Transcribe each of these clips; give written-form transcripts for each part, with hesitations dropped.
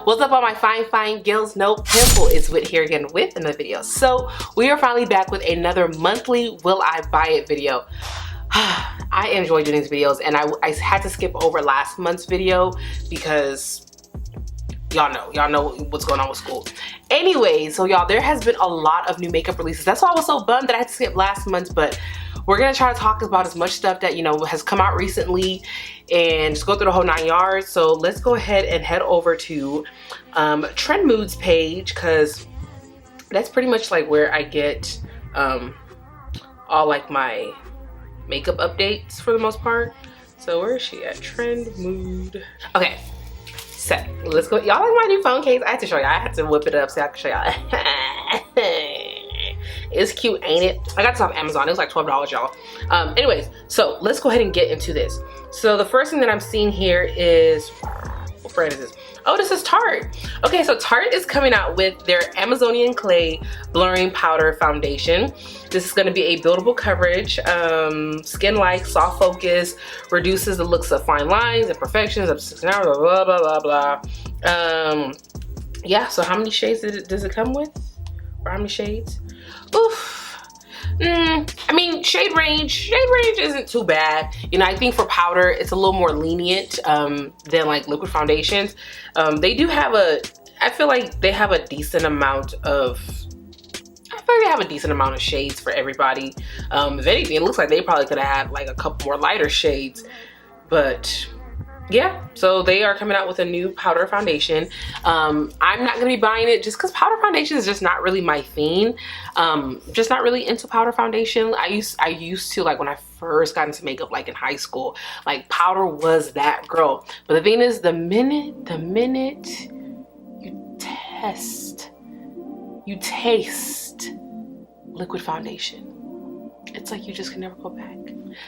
What's up all my fine girls? No pimple. It's Whit here again with another video. So we are finally back with another monthly will I buy it video. I enjoy doing these videos, and I had to skip over last month's video because y'all know what's going on with school. Anyway, so y'all, there has been a lot of new makeup releases. That's why I was so bummed that I had to skip last month's, but we're gonna try to talk about as much stuff that has come out recently and just go through the whole 9 yards. So let's go ahead and head over to Trend Moods page, because that's pretty much like where I get all like my makeup updates for the most part. So where is she at? Trend Mood. Okay, set. Let's go. Y'all like my new phone case? I had to show y'all. I had to whip it up so I can show y'all. It's cute, ain't it? I got this off Amazon. It was like $12, y'all. Anyways, so let's go ahead and get into this. So the first thing that I'm seeing here is, what brand is this? Oh, this is Tarte. Okay, so Tarte is coming out with their Amazonian Clay Blurring Powder Foundation. This is going to be a buildable coverage, skin-like, soft focus, reduces the looks of fine lines, imperfections, up to 16 hours, blah, blah, blah, blah. Yeah, so how many shades does it come with? Or how many shades? Oof. I mean, shade range isn't too bad. I think for powder, it's a little more lenient than like liquid foundations. They do have I feel like they have a decent amount of, shades for everybody. If anything, it looks like they probably could have had like a couple more lighter shades, but yeah, so they are coming out with a new powder foundation. I'm not gonna be buying it just because powder foundation is just not really my thing. Just not really into powder foundation. I used to, like, when I first got into makeup, like in high school, like powder was that girl. But the thing is, the minute you taste liquid foundation, it's like you just can never go back.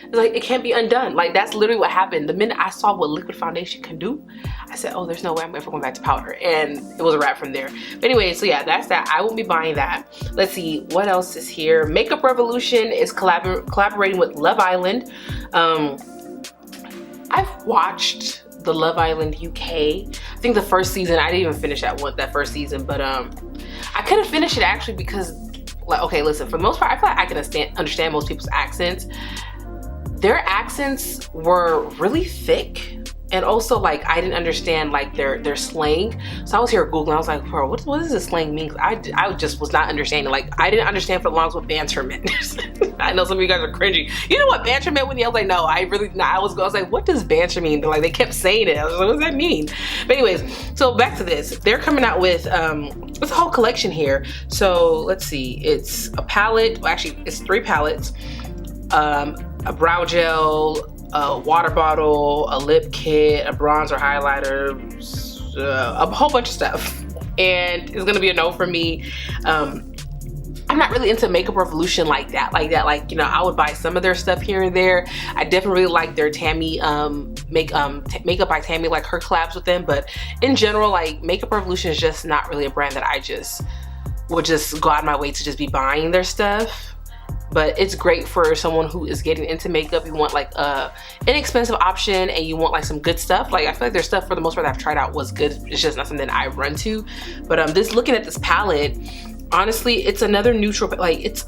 It's like it can't be undone. Like, that's literally what happened. The minute I saw what liquid foundation can do, I said, oh, there's no way I'm ever going back to powder. And it was a wrap from there. But anyway, so yeah, that's that. I won't be buying that. Let's see what else is here. Makeup Revolution is collaborating with Love Island. I've watched the Love Island UK. I think the first season, I didn't even finish that first season, but I couldn't finish it actually because, like, okay, listen, for the most part, I feel like I can understand most people's accents. Their accents were really thick, and also, like, I didn't understand like their slang. So I was here Googling. I was like, bro, what does this slang mean? I just was not understanding. Like, I didn't understand for the longest what banter meant. I know some of you guys are cringy. You know what banter meant? When I was like, no, I was like, what does banter mean? But like, they kept saying it. I was like, what does that mean? But anyways, so back to this. They're coming out with this whole collection here. So let's see. It's a palette. Well, actually, it's 3 palettes. A brow gel, a water bottle, a lip kit, a bronzer, highlighter, a whole bunch of stuff. And it's gonna be a no for me. I'm not really into Makeup Revolution like that. Like, I would buy some of their stuff here and there. I definitely really like their Tammy Makeup by Tammy, like her collabs with them. But in general, like, Makeup Revolution is just not really a brand that I just would just go out of my way to just be buying their stuff. But it's great for someone who is getting into makeup. You want like a inexpensive option, and you want like some good stuff. Like, I feel like their stuff for the most part that I've tried out was good. It's just not something I run to. But looking at this palette, honestly, it's another neutral. Like, it's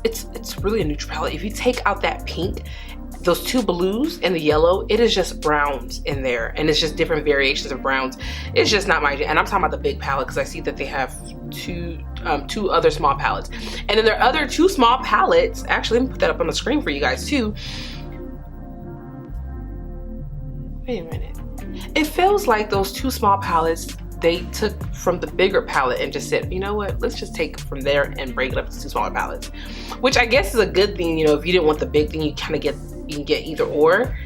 really a neutral palette. If you take out that pink, those 2 blues and the yellow, it is just browns in there, and it's just different variations of browns. It's just not my, and I'm talking about the big palette because I see that they have two other small palettes, and then their other 2 small palettes. Actually, let me put that up on the screen for you guys too. Wait a minute. It feels like those 2 small palettes, they took from the bigger palette and just said, you know what, let's just take from there and break it up to 2 smaller palettes, which I guess is a good thing. If you didn't want the big thing, you can get either or.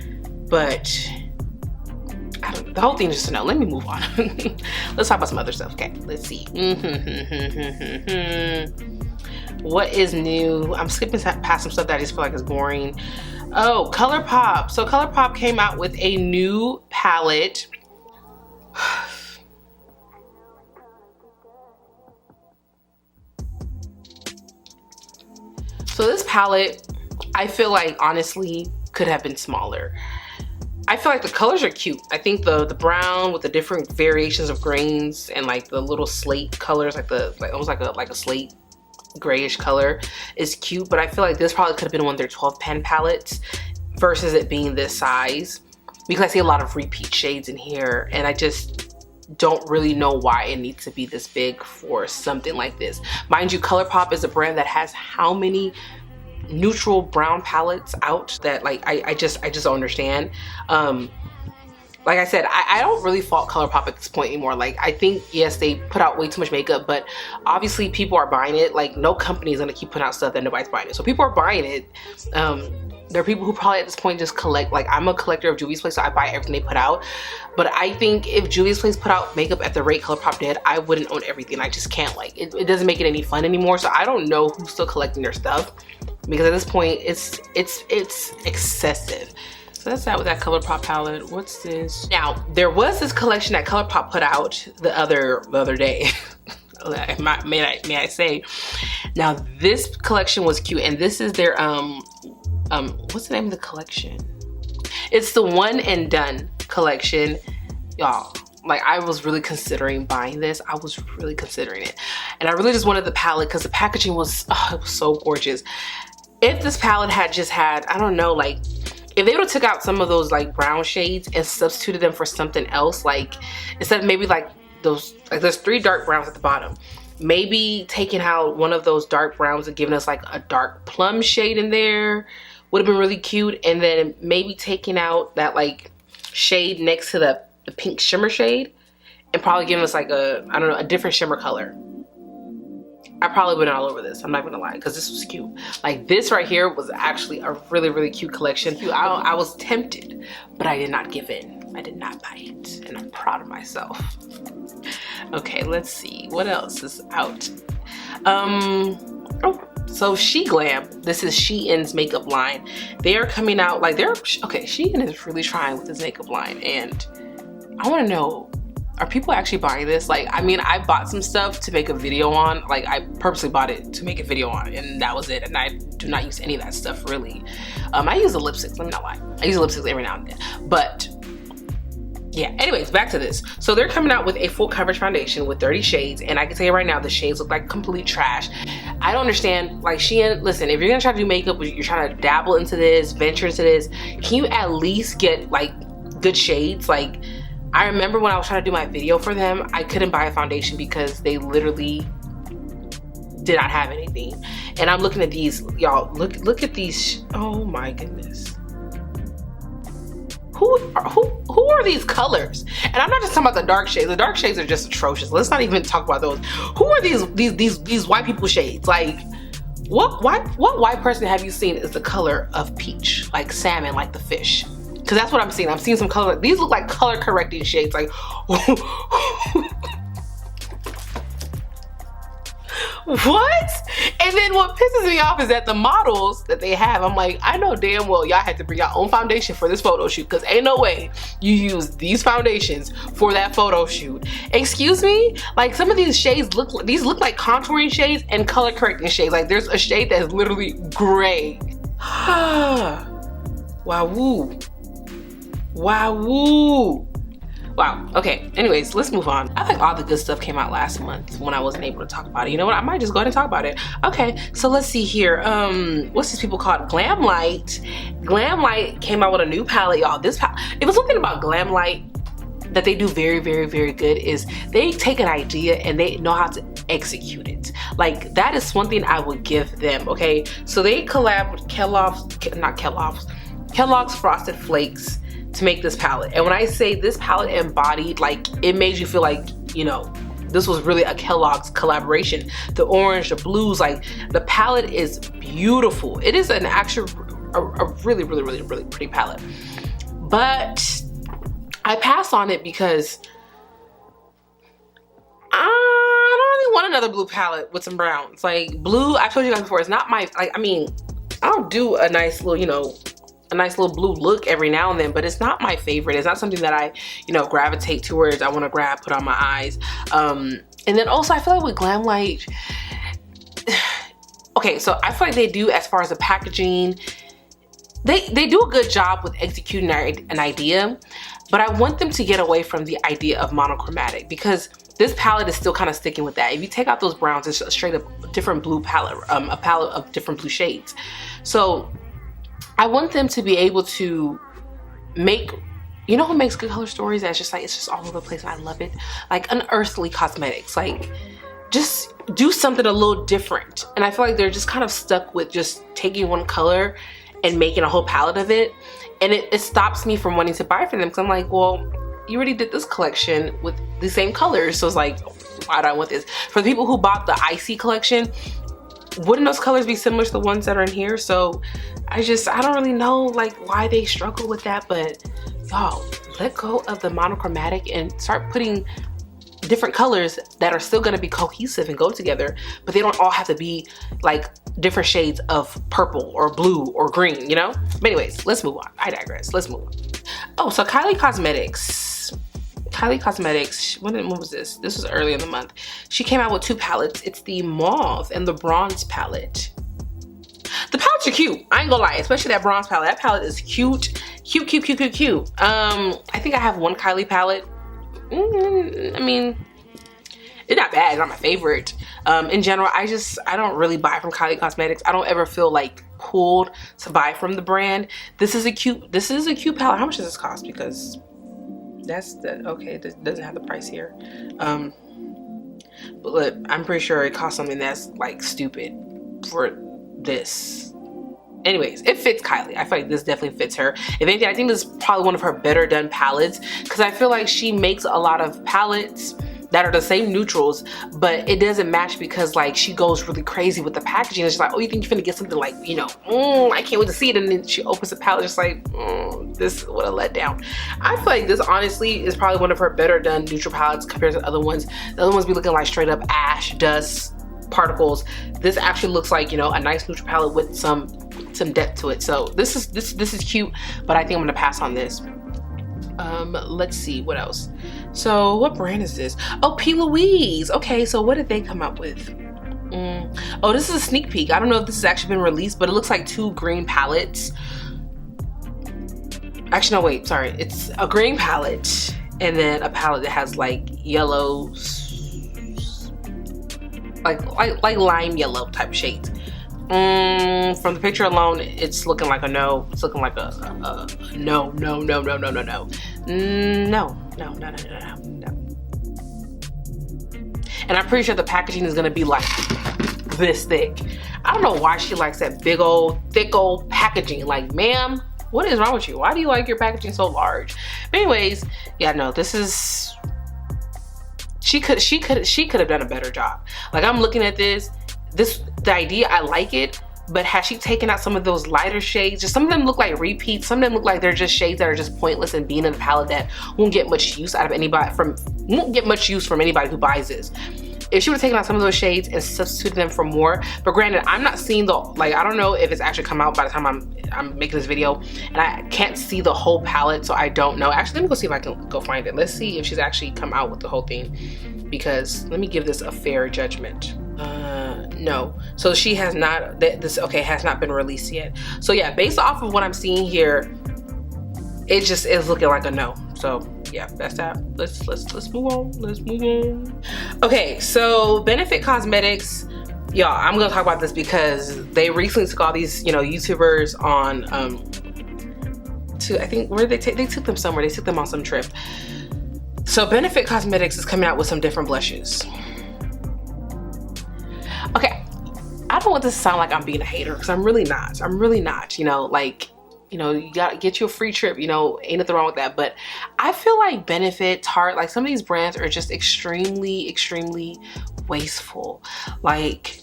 But I don't know. The whole thing is just to know. Let me move on. Let's talk about some other stuff. Okay, let's see. What is new? I'm skipping past some stuff that I just feel like is boring. Oh, Colourpop. So Colourpop came out with a new palette. So this palette, I feel like, honestly, could have been smaller. I feel like the colors are cute. I think the brown with the different variations of grains and like the little slate colors, like almost like a slate grayish color is cute. But I feel like this probably could have been one of their 12 pan palettes versus it being this size, because I see a lot of repeat shades in here, and I just don't really know why it needs to be this big for something like this. Mind you, Colourpop is a brand that has how many neutral brown palettes out that like I just don't understand. Like I said, I don't really fault Colourpop at this point anymore. Like, I think, yes, they put out way too much makeup, but obviously people are buying it. Like, no company is gonna keep putting out stuff that nobody's buying it. So people are buying it. There are people who probably at this point just collect. Like, I'm a collector of Juvia's Place, so I buy everything they put out. But I think if Juvia's Place put out makeup at the rate Colourpop did, I wouldn't own everything. I just can't. Like, it doesn't make it any fun anymore. So I don't know who's still collecting their stuff, because at this point it's excessive. So that's that with that Colourpop palette. What's this? Now, there was this collection that Colourpop put out the other day. may I say. Now, this collection was cute, and this is their what's the name of the collection? It's the One and Done collection, y'all. Like, I was really considering buying this. I was really considering it, and I really just wanted the palette because the packaging was, oh, it was so gorgeous. If this palette had just had, I don't know, like, if they would have took out some of those like brown shades and substituted them for something else, like instead of maybe like those, like there's 3 dark browns at the bottom, maybe taking out one of those dark browns and giving us like a dark plum shade in there would have been really cute. And then maybe taking out that like shade next to the pink shimmer shade and probably giving us like a, I don't know, a different shimmer color. I probably went all over this, I'm not gonna lie, because this was cute. Like, this right here was actually a really, really cute collection. I was tempted, but I did not give in. I did not buy it, and I'm proud of myself. Okay, let's see, what else is out? Oh, so She Glam, this is Shein's makeup line. They are coming out, like okay, Shein is really trying with this makeup line, and I wanna know, are people actually buying this? Like, I mean, I bought some stuff to make a video on. Like, I purposely bought it to make a video on, and that was it. And I do not use any of that stuff, really. I use the lipsticks, let me not lie. I use the lipsticks every now and then. But, yeah, anyways, back to this. So they're coming out with a full coverage foundation with 30 shades, and I can tell you right now, the shades look like complete trash. I don't understand, like, Shein, listen, if you're gonna try to do makeup, you're trying to dabble into this, venture into this, can you at least get, like, good shades? Like, I remember when I was trying to do my video for them, I couldn't buy a foundation because they literally did not have anything. And I'm looking at these, y'all, look at these, oh my goodness. Who are these colors? And I'm not just talking about the dark shades. The dark shades are just atrocious. Let's not even talk about those. Who are these white people shades? Like, what white person have you seen is the color of peach, like salmon, like the fish? Because that's what I'm seeing. I'm seeing some color. These look like color correcting shades. Like, what? And then what pisses me off is that the models that they have, I'm like, I know damn well y'all had to bring your own foundation for this photo shoot, because ain't no way you use these foundations for that photo shoot. Excuse me? Like, some of these shades look like contouring shades and color correcting shades. Like, there's a shade that's literally gray. Wow. Wow. Wow. Okay, anyways, let's move on. I think all the good stuff came out last month when I wasn't able to talk about it. You know what? I might just go ahead and talk about it. Okay, so let's see here. What's these people called? Glam Light. Glam Light came out with a new palette, y'all. This palette, it was something about Glam Light that they do very, very, very good is they take an idea and they know how to execute it. Like, that is one thing I would give them, okay? So they collab with Kellogg's Frosted Flakes to make this palette. And when I say this palette embodied, like, it made you feel like, you know, this was really a Kellogg's collaboration. The orange, the blues, like, the palette is beautiful. It is an actual, a really, really, really, really pretty palette. But I passed on it because I don't really want another blue palette with some browns. Like, blue, I told you guys before, it's not my, like, I mean, I'll do a nice little, you know, a nice little blue look every now and then, but it's not my favorite. It's not something that I, you know, gravitate towards. I want to grab, put on my eyes. And then also I feel like with Glam Light, okay, so I feel like they do, as far as the packaging, they do a good job with executing an idea, but I want them to get away from the idea of monochromatic, because this palette is still kind of sticking with that. If you take out those browns, it's a straight up different blue palette, a palette of different blue shades. So I want them to be able to make, you know who makes good color stories that's just like, it's just all over the place and I love it? Like Unearthly Cosmetics. Like, just do something a little different. And I feel like they're just kind of stuck with just taking one color and making a whole palette of it. And it stops me from wanting to buy from them, because I'm like, well, you already did this collection with the same colors. So it's like, why do I want this? For the people who bought the Icy collection, wouldn't those colors be similar to the ones that are in here? So I don't really know like why they struggle with that, but y'all, let go of the monochromatic and start putting different colors that are still going to be cohesive and go together, but they don't all have to be like different shades of purple or blue or green, you know? But anyways, let's move on. I digress. Let's move on. Oh, so Kylie Cosmetics, when was this? This was early in the month. She came out with two palettes. It's the mauve and the bronze palette. The palettes are cute. I ain't gonna lie, especially that bronze palette. That palette is cute. Cute. I think I have one Kylie palette. I mean, it's not bad. It's not my favorite. In general, I don't really buy from Kylie Cosmetics. I don't ever feel like pulled to buy from the brand. This is a cute palette. How much does this cost? Because okay, this doesn't have the price here. But look, I'm pretty sure it costs something that's like stupid for this. Anyways, it fits Kylie. I feel like this definitely fits her. If anything, I think this is probably one of her better done palettes, because I feel like she makes a lot of palettes that are the same neutrals, but it doesn't match because like she goes really crazy with the packaging. It's just like, oh, you think you're gonna get something like, you know, I can't wait to see it, and then she opens the palette just like, this would have let down. I feel like this honestly is probably one of her better done neutral palettes compared to the other ones. The other ones be looking like straight up ash, dust, particles. This actually looks like, you know, a nice neutral palette with some depth to it. So this is cute, but I think I'm gonna pass on this. Let's see what else. So what brand is this? Oh, P. Louise. Okay, so what did they come up with? Oh, this is a sneak peek. I don't know if this has actually been released, but it looks like two green palettes. Actually, no, wait, sorry. It's a green palette and then a palette that has like yellows, like lime yellow type shades. From the picture alone, it's looking like a no. It's looking like a no. And I'm pretty sure the packaging is gonna be like this thick. I don't know why she likes that big old, thick old packaging. Like, ma'am, what is wrong with you? Why do you like your packaging so large? But anyways, yeah, no, this is, she could have done a better job. Like, I'm looking at the idea, I like it, but has she taken out some of those lighter shades? Just some of them look like repeats. Some of them look like they're just shades that are just pointless and being in the palette that won't get much use out of anybody from anybody who buys this. If she would have taken out some of those shades and substituted them for more, but granted, I'm not seeing I don't know if it's actually come out by the time I'm making this video, and I can't see the whole palette, so I don't know. Actually, let me go see if I can go find it. Let's see if she's actually come out with the whole thing, because let me give this a fair judgment. No, so she has not, has not been released yet. So yeah, based off of what I'm seeing here, it just is looking like a no. So yeah, that's that. Let's move on. Okay, so Benefit Cosmetics, y'all, I'm gonna talk about this because they recently took all these, you know, YouTubers on I think, where they took them somewhere. They took them on some trip. So Benefit Cosmetics is coming out with some different blushes. Okay, I don't want this to sound like I'm being a hater, because I'm really not, you know, like, you know, you gotta get you a free trip, you know, ain't nothing wrong with that. But I feel like Benefit, Tarte, like some of these brands are just extremely wasteful. Like,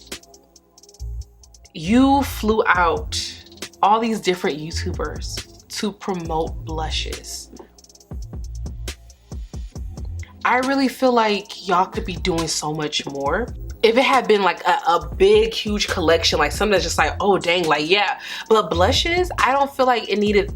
you flew out all these different YouTubers to promote blushes. I really feel like y'all could be doing so much more. If it had been like a big, huge collection, like something that's just like, oh dang, like yeah. But blushes, I don't feel like it needed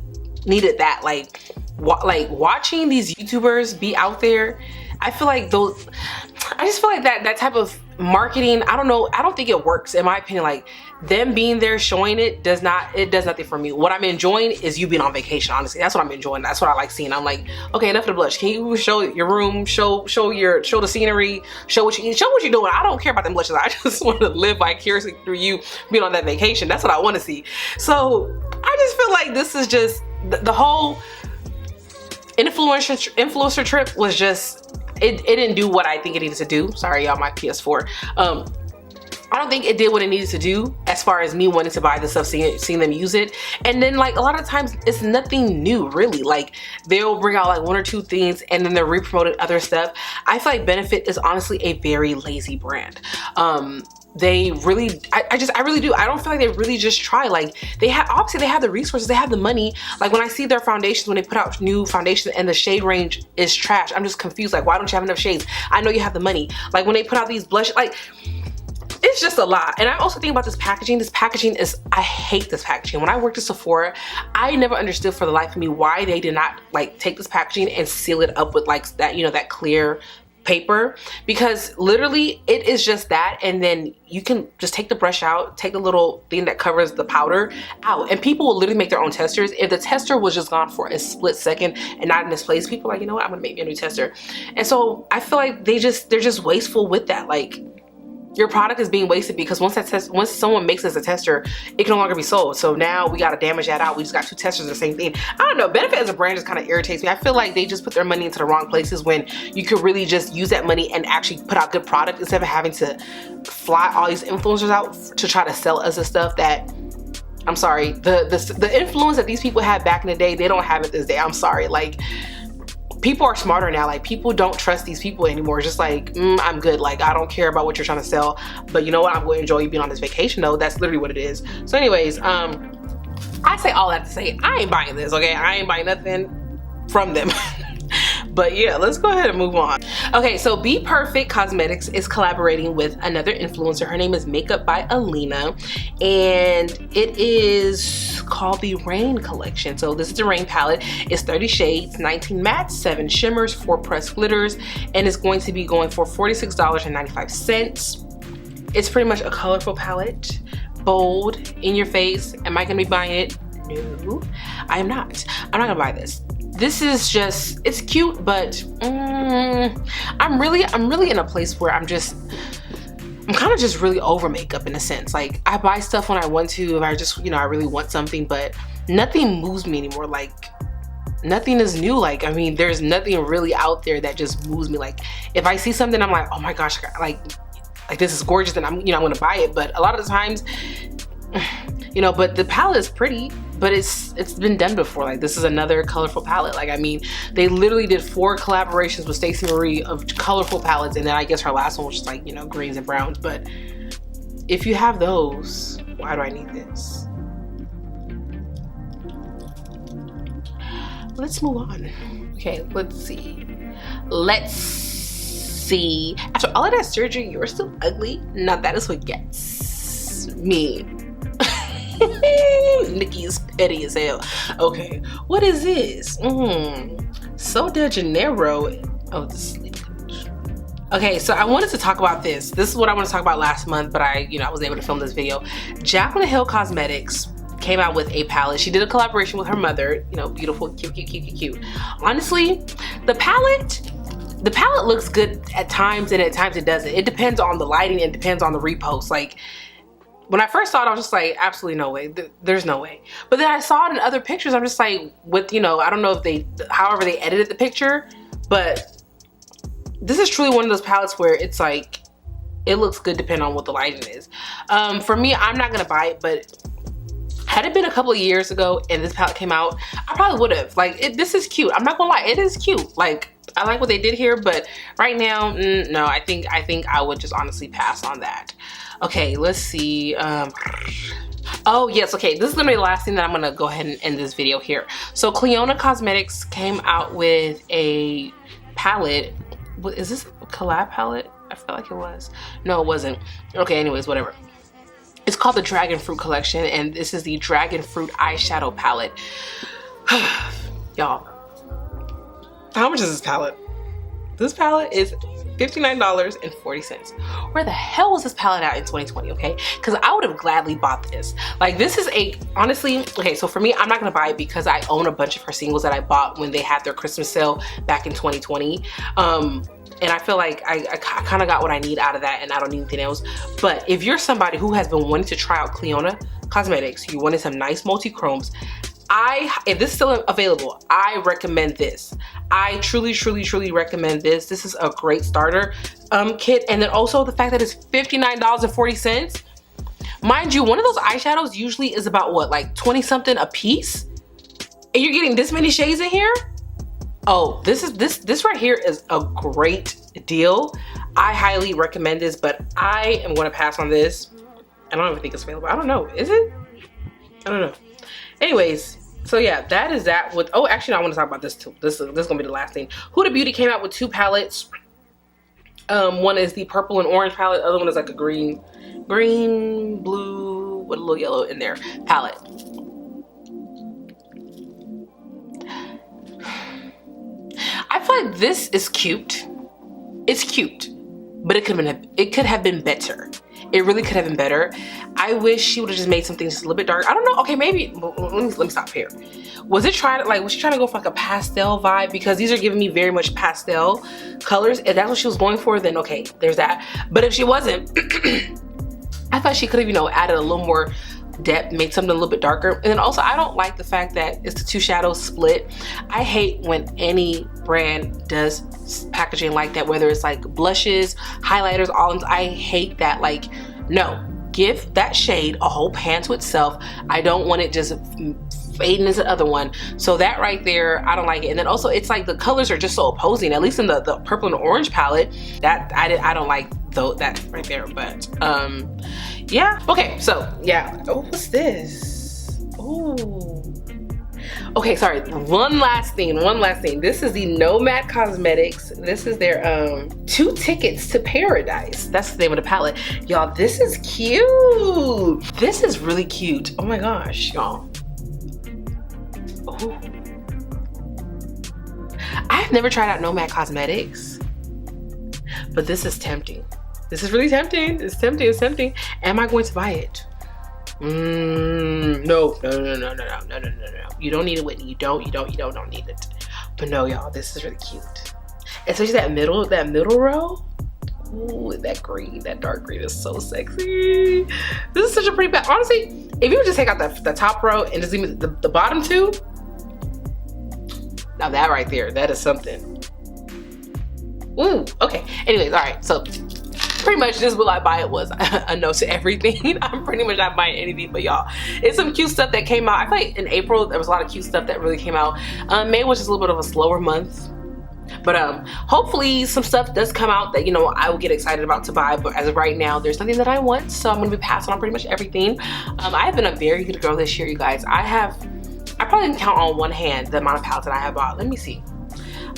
that. Like watching these YouTubers be out there, I feel like I just feel like that type of marketing, I don't know, I don't think it works in my opinion. Like them being there showing it does nothing for me. What I'm enjoying is you being on vacation, honestly. That's what I'm enjoying. That's what I like seeing. I'm like, okay, enough of the blush. Can you show your room, show the scenery, show what you eat, show what you're doing. I don't care about them blushes. I just want to live vicariously through you being on that vacation. That's what I want to see. So I just feel like this is just the whole influencer trip was just, it didn't do what I think it needed to do. Sorry y'all, my PS4. I don't think it did what it needed to do as far as me wanting to buy this stuff, seeing them use it. And then like a lot of times it's nothing new really. Like they'll bring out like one or two things and then they're re-promoting other stuff. I feel like Benefit is honestly a very lazy brand. They really, I really do. I don't feel like they really just try. Like obviously they have the resources, they have the money. Like when I see their foundations, when they put out new foundations and the shade range is trash, I'm just confused. Like why don't you have enough shades? I know you have the money. Like when they put out these blush, like it's just a lot. And I also think about this packaging. This packaging is, I hate this packaging. When I worked at Sephora, I never understood for the life of me why they did not like take this packaging and seal it up with like that, you know, that clear paper, because literally it is just that, and then you can just take the brush out, take the little thing that covers the powder out, and people will literally make their own testers. If the tester was just gone for a split second and not in this place, people are like, you know what, I'm gonna make me a new tester. And so I feel like they're just wasteful with that. Like your product is being wasted because once someone makes us a tester, it can no longer be sold. So now we gotta damage that out. We just got two testers of the same thing. I don't know, Benefit as a brand just kind of irritates me. I feel like they just put their money into the wrong places when you could really just use that money and actually put out good product instead of having to fly all these influencers out to try to sell us the stuff that, I'm sorry, the influence that these people had back in the day, they don't have it this day. I'm sorry. Like, people are smarter now. Like people don't trust these people anymore. It's just like, I'm good. Like I don't care about what you're trying to sell, but you know what? I'm going to enjoy you being on this vacation though. That's literally what it is. So anyways, I say all that to say, I ain't buying this, okay? I ain't buying nothing from them. But yeah, let's go ahead and move on. Okay, so Be Perfect Cosmetics is collaborating with another influencer. Her name is Makeup by Alina, and it is called the Rain collection. So this is the Rain palette. It's 30 shades, 19 mattes, 7 shimmers, 4 pressed glitters, and it's going to be going for $46.95. It's pretty much a colorful palette, bold, in your face. Am I gonna be buying it? No, I am not. I'm not gonna buy this. This is just, it's cute, but I'm really in a place where I'm kind of just really over makeup in a sense. Like I buy stuff when I want to, if I just, you know, I really want something, but nothing moves me anymore. Like nothing is new. Like, I mean, there's nothing really out there that just moves me. Like if I see something, I'm like, oh my gosh, like this is gorgeous, and I'm gonna buy it. But a lot of the times, you know, but the palette is pretty, but it's been done before. Like this is another colorful palette. Like, I mean, they literally did 4 collaborations with Stacey Marie of colorful palettes, and then I guess her last one was just like, you know, greens and browns. But if you have those, why do I need this? Let's move on. Okay, let's see. After all of that surgery, you're still ugly. Now that is what gets me. Nikki's petty as hell. Okay, what is this? So de Janeiro. Oh, this is sleep coach. Okay, so I wanted to talk about this. This is what I wanted to talk about last month, but I was able to film this video. Jaclyn Hill Cosmetics came out with a palette. She did a collaboration with her mother. You know, beautiful, cute. Honestly, the palette looks good at times, and at times it doesn't. It depends on the lighting, and depends on the repost. Like, when I first saw it, I was just like, absolutely no way. There's no way. But then I saw it in other pictures. I'm just like, with, you know, I don't know if however they edited the picture, but this is truly one of those palettes where it's like, it looks good depending on what the lighting is. For me, I'm not gonna buy it, but had it been a couple of years ago and this palette came out, I probably would have. Like, this is cute. I'm not gonna lie, it is cute. Like, I like what they did here, but right now, no, I think I would just honestly pass on that. Okay, let's see. Oh yes, okay, this is gonna be the last thing that I'm gonna go ahead and end this video here. So Clionadh Cosmetics came out with a palette. Is this a collab palette? I feel like it was. No, it wasn't. Okay, anyways, whatever. It's called the Dragon Fruit collection, and this is the Dragon Fruit eyeshadow palette. Y'all, how much is this palette? This palette is $59.40. Where the hell was this palette at in 2020, okay? Because I would have gladly bought this. Like, this is honestly, okay, so for me, I'm not gonna buy it because I own a bunch of her singles that I bought when they had their Christmas sale back in 2020. And I feel like I kind of got what I need out of that, and I don't need anything else. But if you're somebody who has been wanting to try out Nomad Cosmetics, you wanted some nice multi-chromes, if this is still available, I recommend this. I truly, truly, truly recommend this. This is a great starter kit. And then also the fact that it's $59.40. Mind you, one of those eyeshadows usually is about what, like 20 something a piece? And you're getting this many shades in here? Oh, this right here is a great deal. I highly recommend this, but I am gonna pass on this. I don't even think it's available. I don't know, is it? I don't know. Anyways, so yeah, that is that with, oh, actually, I want to talk about this too. This is gonna be the last thing. Huda Beauty came out with 2 palettes. One is the purple and orange palette. The other one is like a green, blue, with a little yellow in there palette. I feel like this is cute. It's cute, but it could have been better. It really could have been better. I wish she would have just made something just a little bit dark. I don't know. Okay, maybe let me stop here. Was she trying to go for like a pastel vibe? Because these are giving me very much pastel colors. If that's what she was going for, then okay, there's that. But if she wasn't, I thought she could have, you know, added a little more depth, made something a little bit darker. And then also, I don't like the fact that it's the 2 shadows split. I hate when any brand does packaging like that, whether it's like blushes, highlighters, all. I hate that. Like, no, give that shade a whole pan to itself. I don't want it just fading into the other one. So that right there, I don't like it. And then also, it's like the colors are just so opposing. At least in the purple and orange palette, that I don't like that right there. But yeah. Okay, so yeah. Oh, what's this? Oh. Okay, sorry. One last thing. This is the Nomad Cosmetics. This is their 2 Tickets to Paradise. That's the name of the palette. Y'all, this is cute. This is really cute. Oh my gosh, y'all. Oh. I've never tried out Nomad Cosmetics, but this is tempting. This is really tempting. It's tempting. Am I going to buy it? No. You don't need it, Whitney. You don't need it. But no, y'all, this is really cute. Especially that middle row. Ooh, that dark green is so sexy. This is such a pretty palette. Honestly, if you would just take out the top row and just leave me the bottom 2, now that right there, that is something. Ooh, okay. Anyways, all right, so pretty much just will I buy it was a no to everything. I'm pretty much not buying anything, but y'all, it's some cute stuff that came out. I feel like in April there was a lot of cute stuff that really came out. May was just a little bit of a slower month, but hopefully some stuff does come out that, you know, I will get excited about to buy. But as of right now, there's nothing that I want, so I'm gonna be passing on pretty much everything. I've been a very good girl this year, you guys. I probably can count on one hand the amount of palettes that I have bought. Let me see.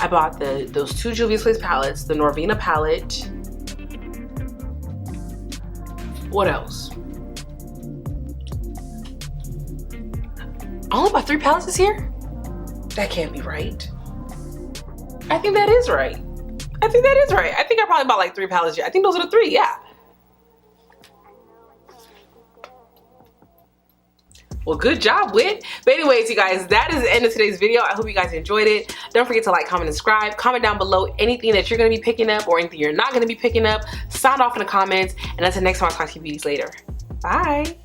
I bought those 2 Juvia's Place palettes, the Norvina palette. What else? I only bought 3 palettes this year? That can't be right. I think that is right. I think I probably bought like 3 palettes here. I think those are the 3, yeah. Well, good job, Whit. But anyways, you guys, that is the end of today's video. I hope you guys enjoyed it. Don't forget to like, comment, and subscribe. Comment down below anything that you're going to be picking up or anything you're not going to be picking up. Sound off in the comments. And until next time, I'll talk to you beauties later. Bye.